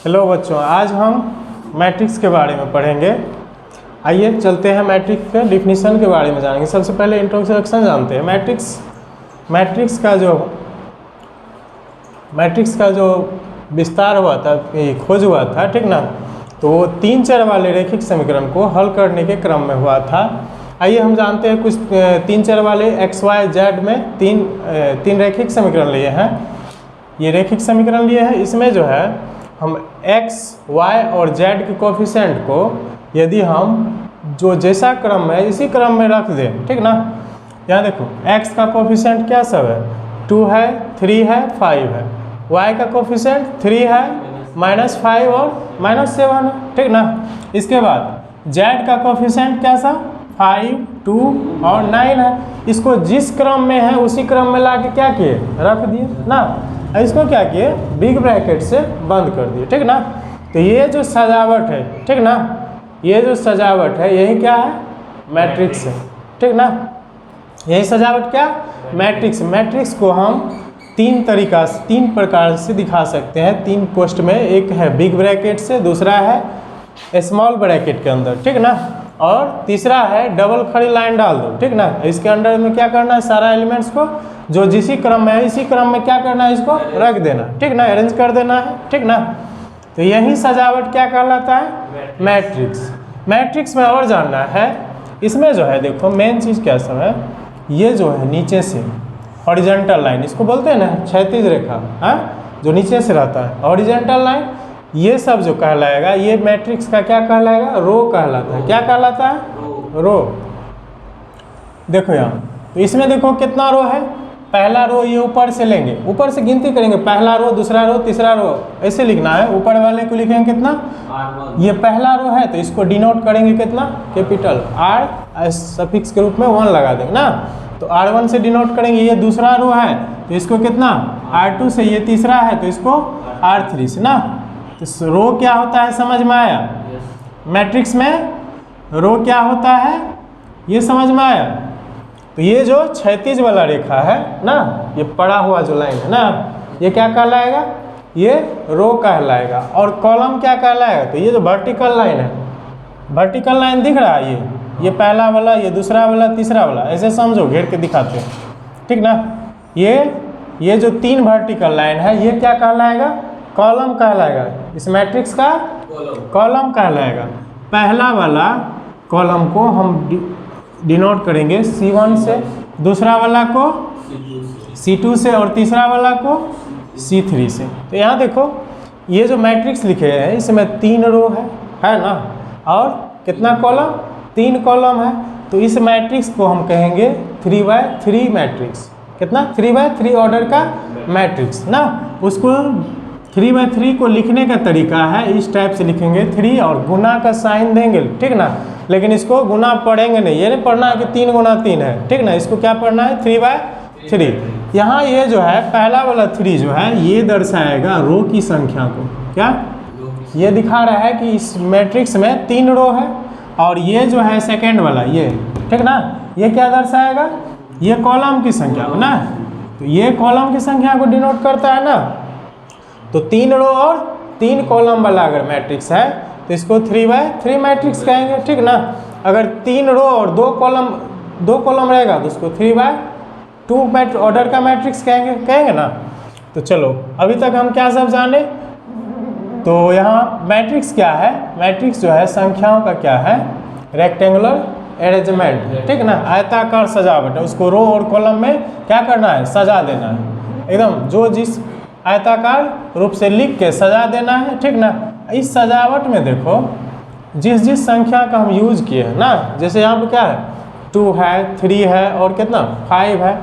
Hello बच्चों, आज हम मैट्रिक्स के बारे में पढ़ेंगे। आइए चलते हैं मैट्रिक्स के डिफिनीशन के बारे में जानेंगे। सबसे पहले इंट्रोडक्शन जानते हैं। मैट्रिक्स का जो विस्तार हुआ था, खोज हुआ था, ठीक ना। तो वो 3 चर वाले रैखिक समीकरण को हल करने के क्रम में हुआ था। आइए हम जानते हैं कुछ 3 चर वाले एक्स वाई जेड में तीन रैखिक समीकरण लिए हैं। ये रैखिक समीकरण लिए हैं, इसमें जो है हम x, y और z के कोफिशिएंट को यदि हम जो जैसा क्रम में इसी क्रम में रख दें, ठीक ना। यहाँ देखो x का कोफिशिएंट क्या सब है, 2 है, 3 है, 5 है। y का कोफिशिएंट 3 है, -5 और -7 है, ठीक ना। इसके बाद z का कोफिशिएंट क्या सा, 5, 2 और 9 है। इसको जिस क्रम में है उसी क्रम में ला के क्या किए, रख दिए ना। इसको क्या किए, बिग ब्रैकेट से बंद कर दिए, ठीक ना। तो ये जो सजावट है, ठीक ना, ये जो सजावट है यही क्या है, मैट्रिक्स है, ठीक ना। यही सजावट क्या, मैट्रिक्स को हम 3 प्रकार से दिखा सकते हैं। 3 कोष्ठ में, एक है बिग ब्रैकेट से, दूसरा है स्मॉल ब्रैकेट के अंदर, ठीक ना, और तीसरा है डबल खड़ी लाइन डाल दो, ठीक ना। इसके अंदर में क्या करना है, सारा एलिमेंट्स को जो जिसी क्रम में है इसी क्रम में क्या करना है, इसको रख देना, ठीक ना, अरेंज कर देना है, ठीक ना। तो यही सजावट क्या कहलाता है, मैट्रिक्स में और जानना है। इसमें जो है देखो मेन चीज़ क्या सब है, ये जो है नीचे से हॉरिजॉन्टल लाइन, इसको बोलते हैं ना क्षैतिज रेखा, हाँ, जो नीचे से रहता है हॉरिजॉन्टल लाइन, ये सब जो कहलाएगा, ये मैट्रिक्स का क्या कहलाएगा, रो कहलाता है। क्या कहलाता है, रो। देखो यहाँ, तो इसमें देखो कितना रो है, पहला रो ये ऊपर से लेंगे, ऊपर से गिनती करेंगे, पहला रो, दूसरा रो, तीसरा रो, ऐसे लिखना है। ऊपर वाले को लिखेंगे कितना, ये पहला रो है तो इसको डिनोट करेंगे कितना, कैपिटल R सफिक्स के रूप में 1 लगा देंगे ना। तो R1 से डिनोट करेंगे। ये दूसरा रो है तो इसको कितना, R2 से। ये तीसरा है तो इसको R3 से ना। तो रो क्या होता है समझ में आया, मैट्रिक्स में रो क्या होता है ये समझ में आया। तो ये जो क्षैतिज वाला रेखा है ना, ये पड़ा हुआ जो लाइन है ना, ये क्या कहलाएगा, ये रो कहलाएगा। और कॉलम क्या कहलाएगा, तो ये जो वर्टिकल लाइन है, वर्टिकल लाइन दिख रहा है, ये पहला वाला, ये दूसरा वाला, तीसरा वाला, ऐसे समझो, घेर के दिखाते हैं, ठीक ना। ये जो 3 वर्टिकल लाइन है ये क्या कहलाएगा, कॉलम कहलाएगा। इस मैट्रिक्स का कॉलम कहलाएगा। पहला वाला कॉलम को हम डिनोट करेंगे C1 से, दूसरा वाला को C2 से और तीसरा वाला को C3 से। तो यहाँ देखो ये जो मैट्रिक्स लिखे हैं इसमें 3 रो है ना, और कितना कॉलम, 3 कॉलम है। तो इस मैट्रिक्स को हम कहेंगे 3x3 मैट्रिक्स। कितना, 3x3 ऑर्डर का मैट्रिक्स ना। उसको 3x3 को लिखने का तरीका है, इस टाइप से लिखेंगे 3 और गुना का साइन देंगे, ठीक ना। लेकिन इसको गुना पढ़ेंगे नहीं, ये नहीं पढ़ना है कि 3 गुना 3 है, ठीक ना। इसको क्या पढ़ना है, 3x3। यहाँ ये जो है पहला वाला 3 जो है ये दर्शाएगा रो की संख्या को। क्या, ये दिखा रहा है कि इस मैट्रिक्स में 3 रो है, और ये जो है सेकेंड वाला ये, ठीक ना, ये क्या दर्शाएगा, ये कॉलम की संख्या को ना। तो ये कॉलम की संख्या को डिनोट करता है ना। तो 3 रो और 3 कॉलम वाला अगर मैट्रिक्स है तो इसको 3x3 मैट्रिक्स कहेंगे, ठीक ना। अगर 3 रो और 2 कॉलम रहेगा तो उसको 3x2 ऑर्डर का मैट्रिक्स कहेंगे ना। तो चलो अभी तक हम क्या सब जाने। तो यहाँ मैट्रिक्स क्या है, मैट्रिक्स जो है संख्याओं का क्या है, रेक्टेंगुलर अरेंजमेंट है, ठीक ना। आयताकार सजावट है, उसको रो और कॉलम में क्या करना है, सजा देना है, एकदम जो जिस आयताकार रूप से लिख के सजा देना है, ठीक ना। इस सजावट में देखो जिस संख्या का हम यूज किए हैं ना, जैसे यहाँ पे क्या है, 2 है, 3 है और कितना 5 है,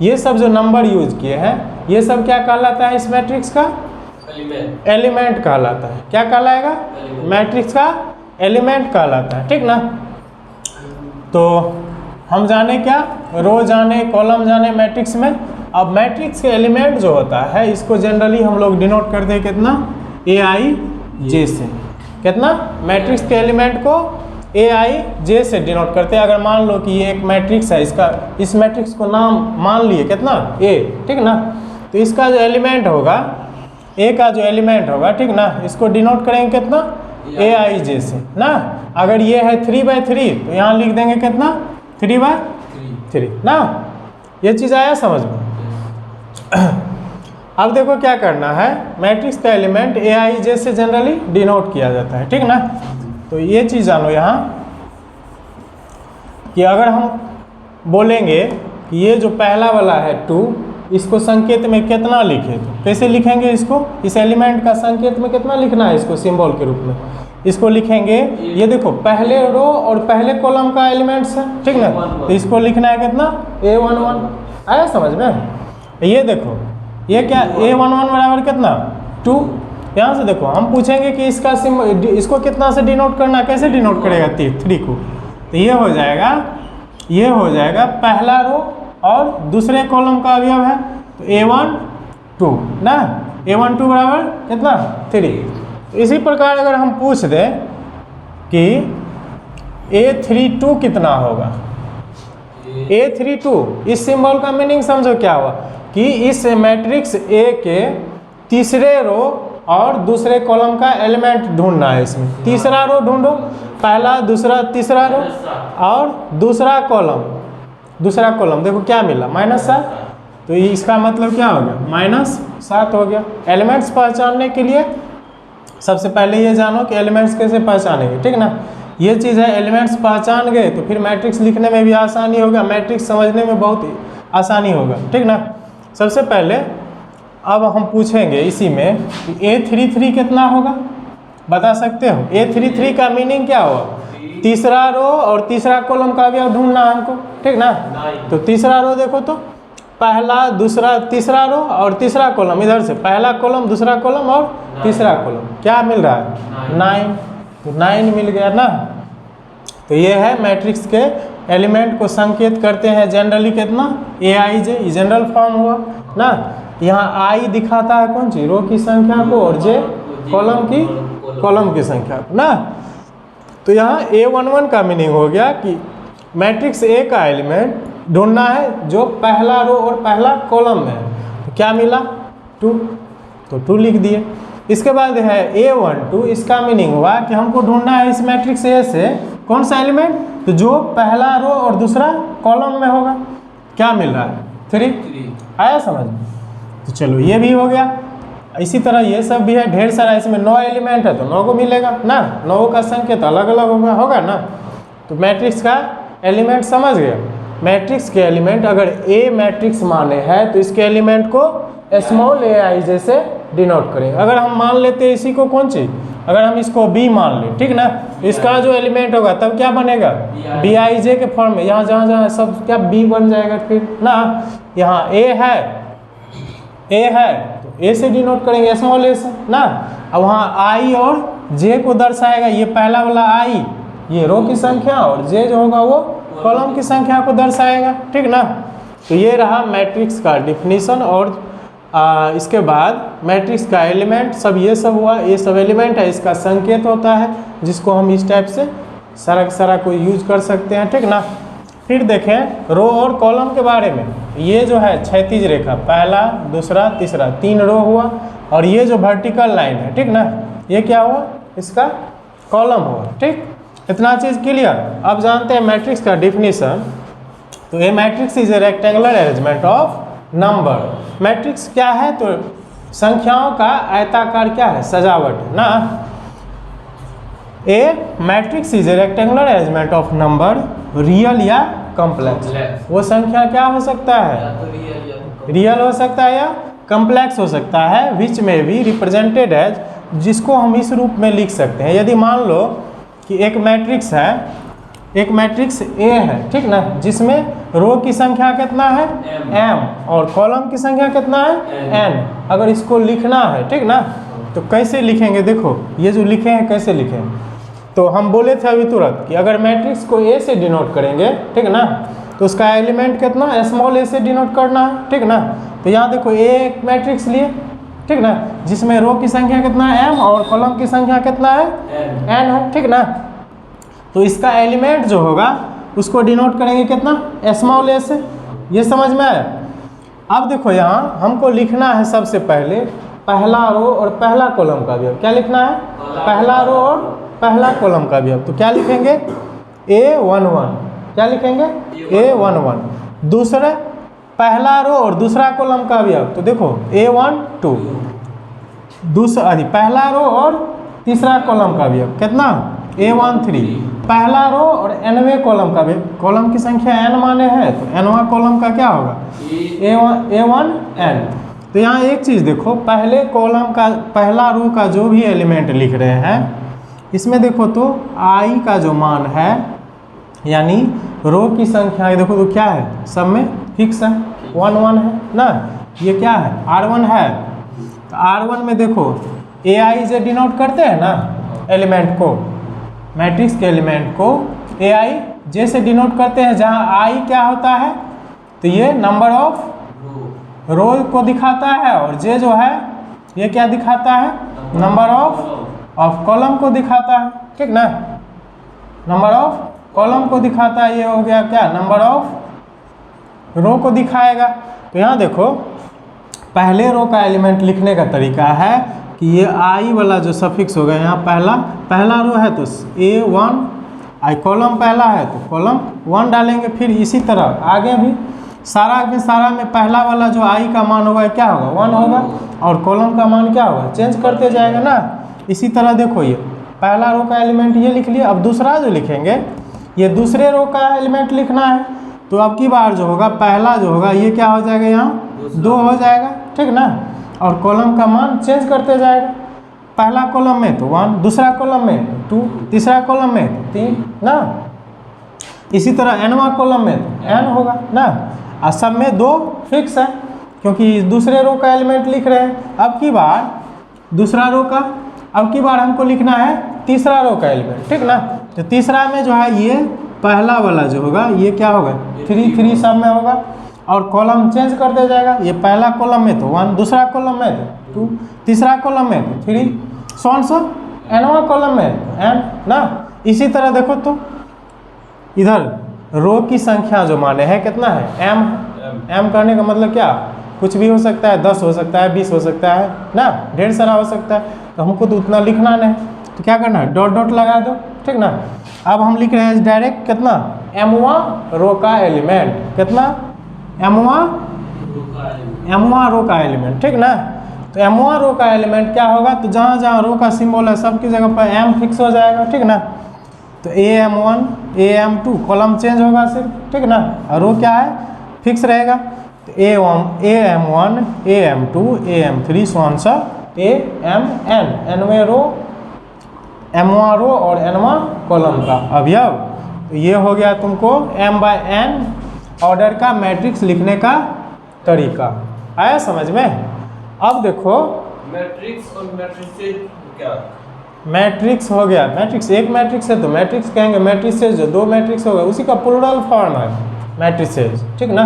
ये सब जो नंबर यूज किए हैं ये सब क्या कहलाता है, इस मैट्रिक्स का एलिमेंट कहलाता है। क्या कहलाएगा, मैट्रिक्स का एलिमेंट कहलाता है, ठीक ना। तो हम जाने क्या, रो जाने, कॉलम जाने मैट्रिक्स में। अब मैट्रिक्स के एलिमेंट जो होता है इसको जनरली हम लोग डिनोट करते हैं कितना, AIJ से। कितना, मैट्रिक्स के एलिमेंट को AIJ से डिनोट करते हैं। अगर मान लो कि ये एक मैट्रिक्स है, इस मैट्रिक्स को नाम मान लिए कितना, A, ठीक ना। तो इसका जो एलिमेंट होगा ए का जो एलिमेंट होगा, ठीक ना, इसको डिनोट करेंगे कितना, AIJ से ना। अगर ये है 3/3 तो यहाँ लिख देंगे कितना, 3/3 ना। ये चीज़ आया समझ में। अब देखो क्या करना है, मैट्रिक्स का एलिमेंट AIJ से जनरली डिनोट किया जाता है, ठीक ना। तो ये चीज़ जानो यहाँ कि अगर हम बोलेंगे कि ये जो पहला वाला है 2, इसको संकेत में कितना लिखे, तो कैसे लिखेंगे इसको, इस एलिमेंट का संकेत में कितना लिखना है इसको, सिंबल के रूप में इसको लिखेंगे। ये देखो पहले रो और पहले कॉलम का एलिमेंट्स है, ठीक ना, तो इसको लिखना है कितना, A11। आया समझ में। ये देखो ये क्या, A11 बराबर कितना, 2। यहाँ से देखो हम पूछेंगे कि इसका सिंबल, इसको कितना से डिनोट करना, कैसे डिनोट करेगा 3 को, तो ये हो जाएगा पहला रो और दूसरे कॉलम का अवयव है, तो A1 2 ना, A1 2 बराबर कितना, 3। इसी प्रकार अगर हम पूछ दें कि A32 कितना होगा, A32, इस सिंबल का मीनिंग समझो क्या हुआ कि इस मैट्रिक्स A के तीसरे रो और दूसरे कॉलम का एलिमेंट ढूंढना है। इसमें तीसरा रो ढूंढो, पहला दूसरा तीसरा रो और दूसरा कॉलम देखो क्या मिला, -7। तो इसका मतलब क्या हो गया, -7 हो गया। एलिमेंट्स पहचानने के लिए सबसे पहले ये जानो कि एलिमेंट्स कैसे पहचानेंगे, ठीक ना। ये चीज़ है, एलिमेंट्स पहचान गए तो फिर मैट्रिक्स लिखने में भी आसानी होगा, मैट्रिक्स समझने में बहुत आसानी होगा, ठीक ना। सबसे पहले अब हम पूछेंगे इसी में कि A33 कितना होगा, बता सकते हो। A33 का मीनिंग क्या हुआ, तीसरा रो और तीसरा कॉलम का भी अब ढूंढना है हमको, ठीक ना। तो तीसरा रो देखो तो पहला दूसरा तीसरा रो और तीसरा कॉलम, इधर से पहला कॉलम दूसरा कॉलम और तीसरा कॉलम, क्या मिल रहा है, 9। तो 9 मिल गया ना। तो ये है मैट्रिक्स के एलिमेंट को संकेत करते हैं जनरली कितना, AIJ, जनरल फॉर्म हुआ ना। यहाँ I दिखाता है कौन सी, रो की संख्या को, और J कॉलम की संख्या को ना। तो यहाँ A11 का मीनिंग हो गया कि मैट्रिक्स A का एलिमेंट ढूंढना है जो पहला रो और पहला कॉलम में है। तो क्या मिला, 2, तो 2 लिख दिए। इसके बाद है A12, इसका मीनिंग हुआ कि हमको ढूंढना है इस मैट्रिक्स A से कौन सा एलिमेंट, तो जो पहला रो और दूसरा कॉलम में होगा। क्या मिल रहा है, 3। आया समझ। तो चलो ये भी हो गया। इसी तरह ये सब भी है, ढेर सारा, इसमें 9 एलिमेंट है तो 9 को मिलेगा ना, 9 का संकेत अलग अलग होगा ना। तो मैट्रिक्स का एलिमेंट समझ गया। मैट्रिक्स के एलिमेंट अगर A मैट्रिक्स माने हैं तो इसके एलिमेंट को स्मॉल AIJ से डिनोट करेंगे। अगर हम मान लेते हैं इसी को कौन सी, अगर हम इसको B मान ले, ठीक ना, इसका जो एलिमेंट होगा तब क्या बनेगा, BIJ के फॉर्म में। यहाँ जहाँ सब क्या B बन जाएगा फिर ना। यहाँ A है तो A से डिनोट करेंगे, स्मॉल A से ना। अब वहाँ I और J को दर्शाएगा, ये पहला वाला I ये रो की संख्या और J जो होगा वो कॉलम की संख्या को दर्शाएगा, ठीक ना। तो ये रहा मैट्रिक्स का डिफिनीशन। और इसके बाद मैट्रिक्स का एलिमेंट सब ये सब हुआ, ये सब एलिमेंट है, इसका संकेत होता है जिसको हम इस टाइप से सारा को यूज कर सकते हैं, ठीक ना। फिर देखें रो और कॉलम के बारे में। ये जो है क्षैतिज रेखा, पहला दूसरा तीसरा 3 रो हुआ, और ये जो वर्टिकल लाइन है, ठीक ना, ये क्या हुआ, इसका कॉलम हुआ, ठीक। इतना चीज़ क्लियर। अब जानते हैं मैट्रिक्स का डिफिनीशन। तो ये matrix is a rectangular arrangement of number. Matrix क्या है, तो संख्याओं का आयताकार क्या है, सजावट है ना। A matrix is a rectangular arrangement of number, real या कॉम्प्लेक्स। वो संख्या क्या हो सकता है, रियल हो सकता है या कॉम्प्लेक्स हो सकता है, विच में भी रिप्रेजेंटेड एज, जिसको हम इस रूप में लिख सकते हैं। यदि मान लो कि एक मैट्रिक्स है, एक मैट्रिक्स A है, ठीक ना, जिसमें रो की संख्या कितना है m और कॉलम की संख्या कितना है n। अगर इसको लिखना है, ठीक ना, तो कैसे लिखेंगे, देखो ये जो लिखे हैं कैसे लिखें। तो हम बोले थे अभी तुरंत कि अगर मैट्रिक्स को A से डिनोट करेंगे, ठीक ना, तो उसका एलिमेंट कितना, स्मॉल a से डिनोट करना है, ठीक ना। तो यहाँ देखो A एक मैट्रिक्स लिए, ठीक ना, जिसमें रो की संख्या कितना है m और कॉलम की संख्या कितना है n है, ठीक ना। तो इसका एलिमेंट जो होगा उसको डिनोट करेंगे कितना, स्मॉल a से। ये समझ में आया। अब देखो यहाँ हमको लिखना है सबसे पहले पहला रो और पहला कॉलम का अवयव। क्या लिखना है? पहला रो और पहला कॉलम का अवयव। तो क्या लिखेंगे? A11। क्या लिखेंगे? A11। दूसरे पहला रो और दूसरा कॉलम का अवयव, तो देखो A12। दूसरा पहला रो और तीसरा कॉलम का अवयव कितना? A13। पहला रो और nवें कॉलम का अवयव, कॉलम की संख्या n माने है तो nवां कॉलम का क्या होगा? A1n। तो यहाँ एक चीज़ देखो, पहले कॉलम का पहला रो का जो भी एलिमेंट लिख रहे हैं इसमें देखो तो i का जो मान है यानी रो की संख्या देखो तो क्या है? सब में फिक्स है, 1 1 है ना। ये क्या है? R1 है। तो R1 में देखो AI जे डिनोट करते हैं ना एलिमेंट को, मैट्रिक्स के एलिमेंट को AI जे से डिनोट करते हैं, जहाँ I क्या होता है तो ये नंबर ऑफ रो को दिखाता है और जे जो है ये क्या दिखाता है? नंबर ऑफ कॉलम को दिखाता है, ठीक ना। नंबर ऑफ कॉलम को दिखाता है, ये हो गया क्या? नंबर ऑफ रो को दिखाएगा। तो यहाँ देखो पहले रो का एलिमेंट लिखने का तरीका है कि ये आई वाला जो सफिक्स होगा, यहाँ पहला रो है तो A1, आई कॉलम पहला है तो कॉलम 1 डालेंगे। फिर इसी तरह आगे भी सारा में पहला वाला जो आई का मान होगा क्या होगा? 1 होगा और कॉलम का मान क्या होगा? चेंज करते जाएगा ना। इसी तरह देखो ये पहला रो का एलिमेंट ये लिख लिया। अब दूसरा जो लिखेंगे ये दूसरे रो का एलिमेंट लिखना है, तो अब की बार जो होगा पहला जो होगा ये क्या हो जाएगा? यहाँ 2 हो जाएगा, ठीक ना। और कॉलम का मान चेंज करते जाएगा, पहला कॉलम में तो 1, दूसरा कॉलम में 2, तीसरा कॉलम में 3 ना। इसी तरह nवां कॉलम में तो n होगा ना। और सब में 2 फिक्स है क्योंकि दूसरे रो का एलिमेंट लिख रहे हैं। अब की बार दूसरा रो का, अब की बार हमको लिखना है तीसरा रो का एलिमेंट, ठीक ना। तो तीसरा में जो है ये पहला वाला जो होगा ये क्या होगा? 3 सब में होगा और कॉलम चेंज करते जाएगा। ये पहला कॉलम में तो 1, दूसरा कॉलम में तो 2, तीसरा कॉलम में तो 3, सो nवां कॉलम में n ना। इसी तरह देखो तो इधर रो की संख्या जो माने है कितना है? m करने का मतलब क्या? कुछ भी हो सकता है, 10 हो सकता है, 20 हो सकता है ना, ढेर सारा हो सकता है। तो हमको तो उतना लिखना नहीं, तो क्या करना है? डॉट लगा दो, ठीक ना। अब हम लिख रहे हैं डायरेक्ट कितना? mवां रो का एलिमेंट, कितना? mवां रो का एलिमेंट, ठीक ना। तो mवां रो का एलिमेंट क्या होगा? तो जहाँ जहाँ रो का सिंबल है सबकी जगह पर m फिक्स हो जाएगा, ठीक ना। तो AM1 AM2 कॉलम चेंज होगा सिर्फ, ठीक ना। और रो क्या है? फिक्स रहेगा। तो AM1 AM2 AM3 AMn, nवें रो, mवां रो और nवां कॉलम का अवयव। तो ये हो गया तुमको m/n ऑर्डर का मैट्रिक्स लिखने का तरीका। आया समझ में? अब देखो मैट्रिक्स और मैट्रिसेस क्या? मैट्रिक्स हो गया, मैट्रिक्स एक मैट्रिक्स है तो मैट्रिक्स कहेंगे, मैट्रिसेस जो 2 मैट्रिक्स होगा उसी का प्लूरल फॉर्म है मैट्रिसेस, ठीक ना।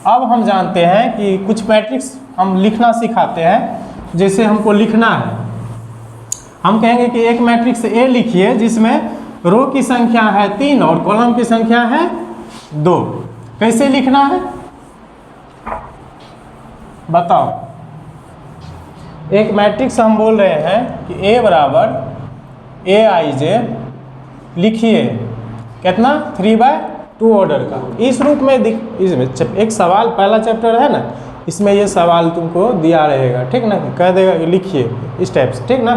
अब हम जानते हैं कि कुछ मैट्रिक्स हम लिखना सिखाते हैं। जैसे हमको लिखना है, हम कहेंगे कि एक मैट्रिक्स A लिखिए जिसमें रो की संख्या है 3 और कॉलम की संख्या है 2। कैसे लिखना है बताओ? एक मैट्रिक्स हम बोल रहे हैं कि A बराबर Aij लिखिए कितना? 3/2 ऑर्डर का। इस रूप में इसमें एक सवाल, पहला चैप्टर है ना, इसमें ये सवाल तुमको दिया रहेगा, ठीक ना। कह देगा लिखिए इस टाइप से, ठीक ना।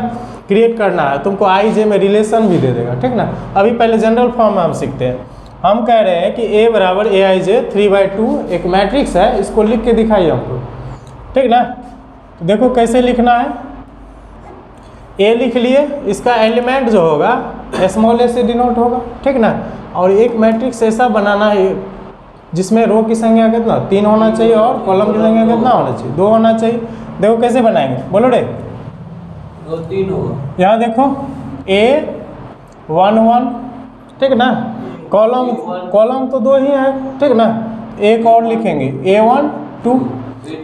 क्रिएट करना है तुमको, आईजे में रिलेशन भी दे देगा, ठीक ना। अभी पहले जनरल फॉर्म में हम सीखते हैं। हम कह रहे हैं कि A बराबर Aij 3/2 एक मैट्रिक्स है, इसको लिख के दिखाइए हमको, ठीक ना। तो देखो कैसे लिखना है। A लिख लिए, इसका एलिमेंट जो होगा स्मॉल a से डिनोट होगा, ठीक ना। और एक मैट्रिक्स ऐसा बनाना है जिसमें रो की संख्या कितना? 3 होना चाहिए और कॉलम की संख्या कितना होना चाहिए? 2 होना चाहिए। देखो कैसे बनाएंगे, बोलो रे। 2 3 होगा। यहाँ देखो A11, ठीक ना। कॉलम तो 2 ही है, ठीक ना। एक और लिखेंगे A12,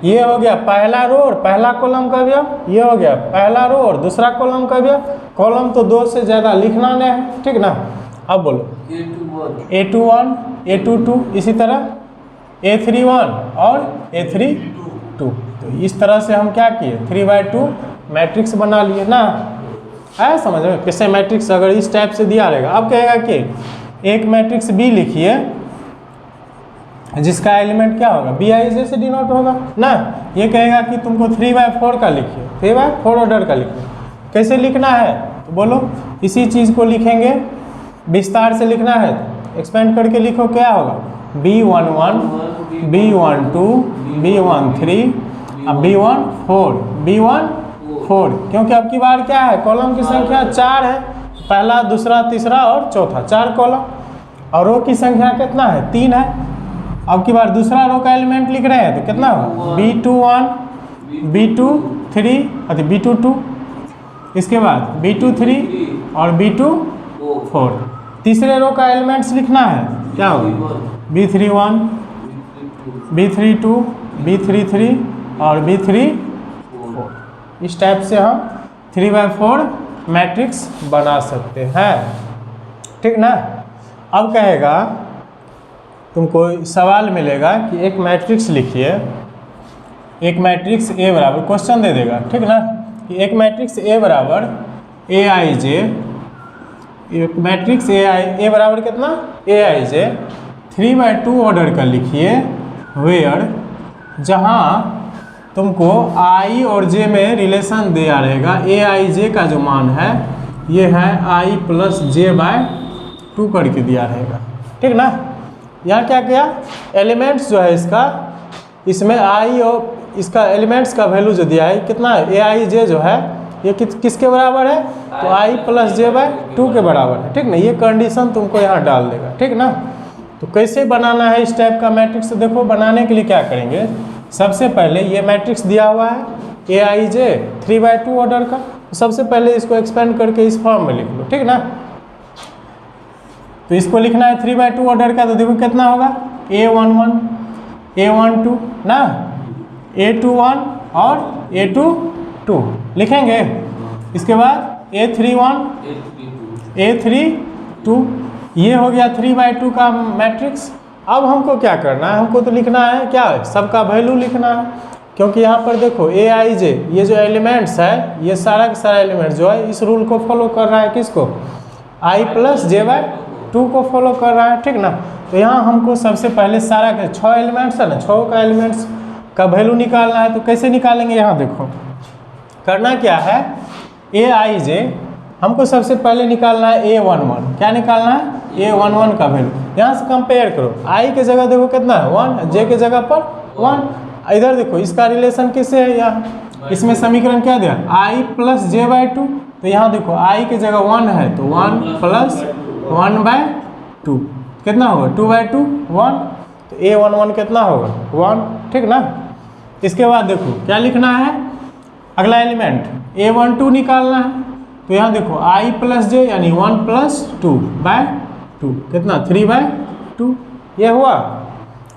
ये हो गया पहला रो और पहला कॉलम का अवयव। ये हो गया पहला रो और दूसरा कॉलम का अवयव। कॉलम तो 2 से ज़्यादा लिखना नहीं है, ठीक ना। अब बोलो A21 A22, इसी तरह A31 और A32। तो इस तरह से हम क्या किए 3/2 मैट्रिक्स बना लिए ना। आया समझ में कैसे मैट्रिक्स अगर इस टाइप से दिया रहेगा। अब कहेगा कि एक मैट्रिक्स बी लिखिए जिसका एलिमेंट क्या होगा Bij से डिनोट होगा ना। ये कहेगा कि तुमको 3/4 का लिखिए, 3/4 ऑर्डर का लिखिए। कैसे लिखना है तो बोलो, इसी चीज़ को लिखेंगे, विस्तार से लिखना है एक्सपेंड करके लिखो। क्या होगा B11 B12 B13 B14 क्योंकि अब की बार क्या है कॉलम की संख्या 4 है, पहला दूसरा तीसरा और चौथा 4 कॉलम, और रो की संख्या कितना है 3 है। अब की बार दूसरा रो का एलिमेंट लिख रहे हैं तो कितना होगा B21 B23 अरे B22, इसके बाद B23 और B24। तीसरे रो का एलिमेंट्स लिखना है क्या होगा B31 B32 B33 और B34। इस टाइप से हम 3/4 मैट्रिक्स बना सकते हैं, ठीक ना। अब कहेगा तुमको सवाल मिलेगा कि एक मैट्रिक्स लिखिए, एक मैट्रिक्स A बराबर क्वेश्चन दे देगा, ठीक ना, कि एक मैट्रिक्स A बराबर Aij, एक मैट्रिक्स A बराबर कितना Aij 3/2 ऑर्डर का लिखिए, वेयर जहाँ तुमको I और J में रिलेशन दिया रहेगा। Aij का जो मान है ये है I + j/2 करके दिया रहेगा, ठीक ना। यहाँ क्या किया एलिमेंट्स जो है इसका, इसमें I और इसका एलिमेंट्स का वैल्यू जो दिया है कितना है Aij जो है ये किसके बराबर है तो I + j/2 के बराबर है, ठीक ना। ये कंडीशन तुमको यहाँ डाल देगा, ठीक ना। तो कैसे बनाना है इस टाइप का मैट्रिक्स, देखो बनाने के लिए क्या करेंगे, सबसे पहले ये मैट्रिक्स दिया हुआ है Aij 3/2 ऑर्डर का, तो सबसे पहले इसको एक्सपेंड करके इस फॉर्म में लिख लो, ठीक ना। तो इसको लिखना है 3/2 ऑर्डर का, तो देखो कितना होगा A11 A12 ना, A21 और A22 लिखेंगे। इसके बाद A31 A32, ये हो गया 3/2 का मैट्रिक्स। अब हमको क्या करना है, हमको तो लिखना है क्या सबका वैल्यू लिखना है, क्योंकि यहाँ पर देखो Aij ये जो एलिमेंट्स है ये सारा का सारा एलिमेंट जो है इस रूल को फॉलो कर रहा है, किसको I + j/2 को फॉलो कर रहा है, ठीक ना। तो यहाँ हमको सबसे पहले सारा के 6 एलिमेंट्स है ना, 6 का एलिमेंट्स का वैल्यू निकालना है। तो कैसे निकालेंगे, यहाँ देखो करना क्या है Aij हमको सबसे पहले निकालना है A11, क्या निकालना है A11 का वैल्यू। यहाँ से कंपेयर करो, I के जगह देखो कितना है 1, J के जगह पर 1, इधर देखो इसका रिलेशन किससे है, यहाँ इसमें समीकरण क्या दिया I + j/2, तो यहाँ देखो I के जगह 1 है तो 1 + 1/2 कितना होगा 2/2 1, तो A11 कितना होगा 1, ठीक ना। इसके बाद देखो क्या लिखना है, अगला एलिमेंट A12 निकालना है, तो यहाँ देखो I + j यानी 1 + 2/2 कितना 3/2, ये हुआ।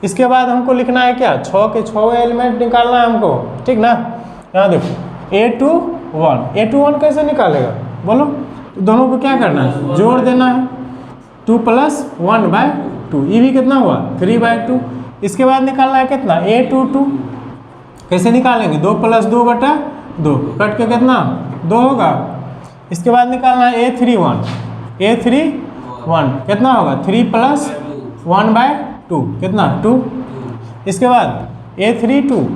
इसके बाद हमको लिखना है क्या 6 के 6 एलिमेंट निकालना है हमको, ठीक ना। यहाँ देखो A21 कैसे निकालेगा बोलो, तो दोनों को क्या करना है जोड़ देना है 2 + 1/2, ये भी कितना हुआ 3/2। इसके बाद निकालना है कितना A22, कैसे निकालेंगे 2 + 2/2 कट के कितना 2 होगा। इसके बाद निकालना है A31 कितना होगा 3 + 1/2 कितना 2। इसके बाद A32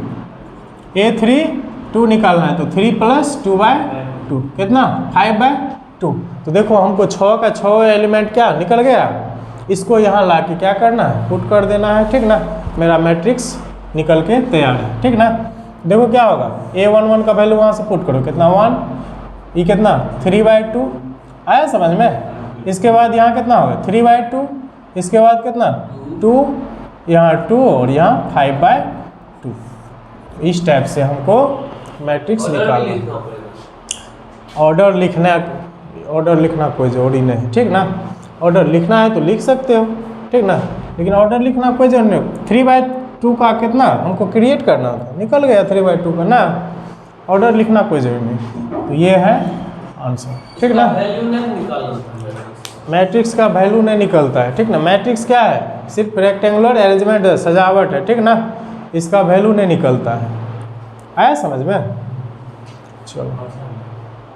निकालना है तो 3 + 2/2 कितना 5/2। तो देखो हमको 6 का 6 एलिमेंट क्या निकल गया, इसको यहाँ ला के क्या करना है पुट कर देना है, ठीक ना। मेरा मैट्रिक्स निकल के तैयार है, ठीक ना। देखो क्या होगा A11 का वैल्यू वहाँ से पुट करो कितना 1, ये कितना 3/2 आया समझ में। इसके बाद यहाँ कितना होगा 3/2, इसके बाद कितना 2, यहाँ 2 और यहाँ 5/2। इस टाइप से हमको मैट्रिक्स निकालना। ऑर्डर लिखना कोई जरूरी नहीं, ठीक ना। ऑर्डर लिखना है तो लिख सकते हो, ठीक ना, लेकिन ऑर्डर लिखना कोई जरूरी नहीं। 3/2 का कितना हमको क्रिएट करना था, निकल गया 3/2 का ना, ऑर्डर लिखना कोई जरूरी नहीं। तो ये है आंसर, ठीक ना। मैट्रिक्स का वैल्यू नहीं निकलता है, ठीक ना। मैट्रिक्स क्या है सिर्फ रेक्टेंगुलर अरेंजमेंट है, सजावट है, ठीक ना, इसका वैल्यू नहीं निकलता है। आया समझ में? चलो।